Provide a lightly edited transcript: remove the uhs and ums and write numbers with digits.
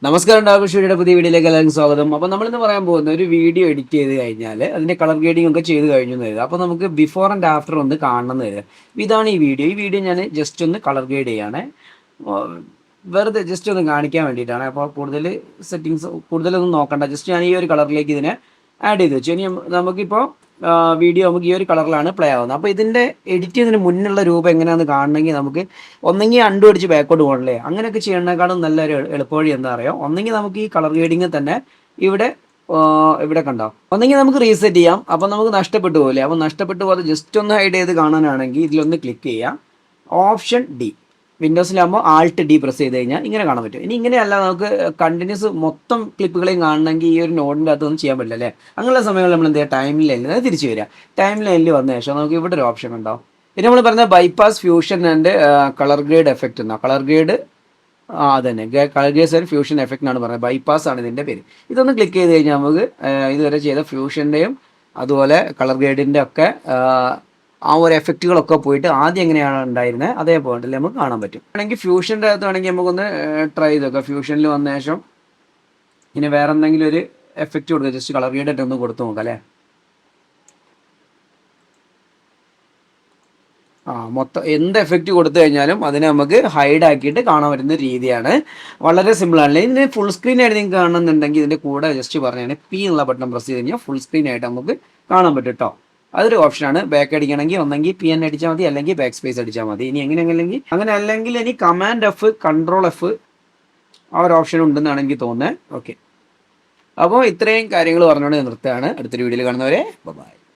നമസ്കാരം ഡാവിഷിയുടെ പുതിയ വീഡിയോയിലേക്ക് എല്ലാവർക്കും സ്വാഗതം. അപ്പോൾ നമ്മളിന്ന് പറയാൻ പോകുന്ന ഒരു വീഡിയോ എഡിറ്റ് ചെയ്ത് കഴിഞ്ഞാൽ അതിൻ്റെ കളർ ഗ്രേഡിംഗ് ഒക്കെ ചെയ്ത് കഴിഞ്ഞു എന്ന് വരിക. അപ്പോൾ നമുക്ക് ബിഫോർ ആൻഡ് ആഫ്റ്റർ ഒന്ന് കാണണം എന്ന് വരിക. ഇതാണ് ഈ വീഡിയോ ഞാൻ ജസ്റ്റ് ഒന്ന് കളർ ഗ്രേഡ് ചെയ്യാണ്, വെറുതെ ജസ്റ്റ് ഒന്ന് കാണിക്കാൻ വേണ്ടിയിട്ടാണ്. അപ്പോൾ കൂടുതൽ സെറ്റിങ്സ് കൂടുതലൊന്നും നോക്കണ്ട, ജസ്റ്റ് ഞാൻ ഈ ഒരു കളറിലേക്ക് ഇതിനെ ആഡ് ചെയ്ത് വെച്ചു. ഇനി നമുക്കിപ്പോൾ വീഡിയോ നമുക്ക് ഈ ഒരു കളറിലാണ് പ്ലേ ആവുന്നത്. അപ്പോൾ ഇതിൻ്റെ എഡിറ്റ് ചെയ്തതിന് മുന്നുള്ള രൂപം എങ്ങനെയാണെന്ന് കാണണമെങ്കിൽ നമുക്ക് ഒന്നെങ്കിൽ അണ്ടു അടിച്ച് ബാക്കോട്ട് പോകണല്ലേ, അങ്ങനെയൊക്കെ ചെയ്യണേക്കാളും നല്ലൊരു എളുപ്പവഴി എന്താ അറിയാം, ഒന്നെങ്കിൽ നമുക്ക് ഈ കളർ ഗ്രേഡിങ് തന്നെ ഇവിടെ കണ്ടോ, ഒന്നെങ്കിൽ നമുക്ക് റീസെറ്റ് ചെയ്യാം. അപ്പോൾ നമുക്ക് നഷ്ടപ്പെട്ടു പോകില്ലേ. അപ്പോൾ നഷ്ടപ്പെട്ടു പോകാതെ ജസ്റ്റ് ഒന്ന് ഹൈഡ് ചെയ്ത് കാണാനാണെങ്കിൽ ഇതിലൊന്ന് ക്ലിക്ക് ചെയ്യാം, ഓപ്ഷൻ ഡി. വിൻഡോസിലാകുമ്പോൾ ആൾട്ട് ഡി പ്രസ് ചെയ്ത് കഴിഞ്ഞാൽ ഇങ്ങനെ കാണാൻ പറ്റും. ഇനി ഇങ്ങനെയല്ല, നമുക്ക് കണ്ടിന്യൂസ് മൊത്തം ക്ലിപ്പുകളെയും കാണണമെങ്കിൽ ഈ ഒരു നോഡിൻ്റെ അകത്തൊന്നും ചെയ്യാൻ പറ്റില്ല അല്ലേ. അങ്ങനെയുള്ള സമയങ്ങളിൽ നമ്മൾ എന്ത് ചെയ്യുക, ടൈം ലൈനിൽ തിരിച്ചു വരിക. ടൈം ലൈനിൽ വന്ന ശേഷം നമുക്ക് ഇവിടെ ഒരു ഓപ്ഷൻ ഉണ്ടാവും. ഇനി നമ്മൾ പറഞ്ഞ bypass fusion and colour grade effect എന്നാണ്. കളർ ഗ്രേഡ് അതന്നെ, കളർ ഗ്രേഡ് ഫ്യൂഷൻ എഫക്റ്റ് എന്നാണ് പറയുന്നത്. ബൈപ്പാസ് ആണ് ഇതിൻ്റെ പേര്. ഇതൊന്ന് ക്ലിക്ക് ചെയ്ത് കഴിഞ്ഞാൽ നമുക്ക് ഇതുവരെ ചെയ്ത ഫ്യൂഷൻ്റെയും അതുപോലെ കളർ ഗ്രേഡിൻ്റെ ഒക്കെ ആ ഒരു എഫക്റ്റുകളൊക്കെ പോയിട്ട് ആദ്യം എങ്ങനെയാണ് ഉണ്ടായിരുന്നത് അതേപോലെ നമുക്ക് കാണാൻ പറ്റും. ആണെങ്കിൽ ഫ്യൂഷൻ്റെ അകത്ത് വേണമെങ്കിൽ നമുക്കൊന്ന് ട്രൈ ചെയ്ത് നോക്കാം. ഫ്യൂഷനിൽ വന്ന ശേഷം ഇനി വേറെ എന്തെങ്കിലും ഒരു എഫക്റ്റ് കൊടുക്കുക, ജസ്റ്റ് കളർ ഗ്രേഡ് ഒന്ന് കൊടുത്തു നോക്കാം അല്ലേ. മൊത്തം എന്ത് എഫക്റ്റ് കൊടുത്തു കഴിഞ്ഞാലും അതിനെ നമുക്ക് ഹൈഡ് ആക്കിയിട്ട് കാണാൻ പറ്റുന്ന രീതിയാണ്. വളരെ സിമ്പിളാണ്. ഇതിന് ഫുൾ സ്ക്രീൻ ആയിട്ട് നിങ്ങൾക്ക് കാണുന്നുണ്ടെങ്കിൽ ഇതിൻ്റെ കൂടെ ജസ്റ്റ് പറഞ്ഞാൽ പി എന്നുള്ള ബട്ടൺ പ്രസ് ചെയ്ത് കഴിഞ്ഞാൽ ഫുൾ സ്ക്രീൻ ആയിട്ട് നമുക്ക് കാണാൻ പറ്റും കേട്ടോ. അതൊരു ഓപ്ഷനാണ്. ബാക്ക് അടിക്കണമെങ്കിൽ ഒന്നെങ്കിൽ പി എൻ അടിച്ചാൽ മതി, അല്ലെങ്കിൽ ബാക്ക് സ്പേസ് അടിച്ചാൽ മതി. ഇനി അല്ലെങ്കിൽ ഇനി കമാൻഡ് എഫ് കൺട്രോൾ എഫ് ആ ഒരു ഓപ്ഷൻ ഉണ്ടെന്നാണ് എനിക്ക് തോന്നുന്നത്. ഓക്കെ, അപ്പോൾ ഇത്രയും കാര്യങ്ങൾ പറഞ്ഞുകൊണ്ട് നിർത്തുകയാണ്. അടുത്തൊരു വീഡിയോയിൽ കാണുന്നവരെ ബൈ.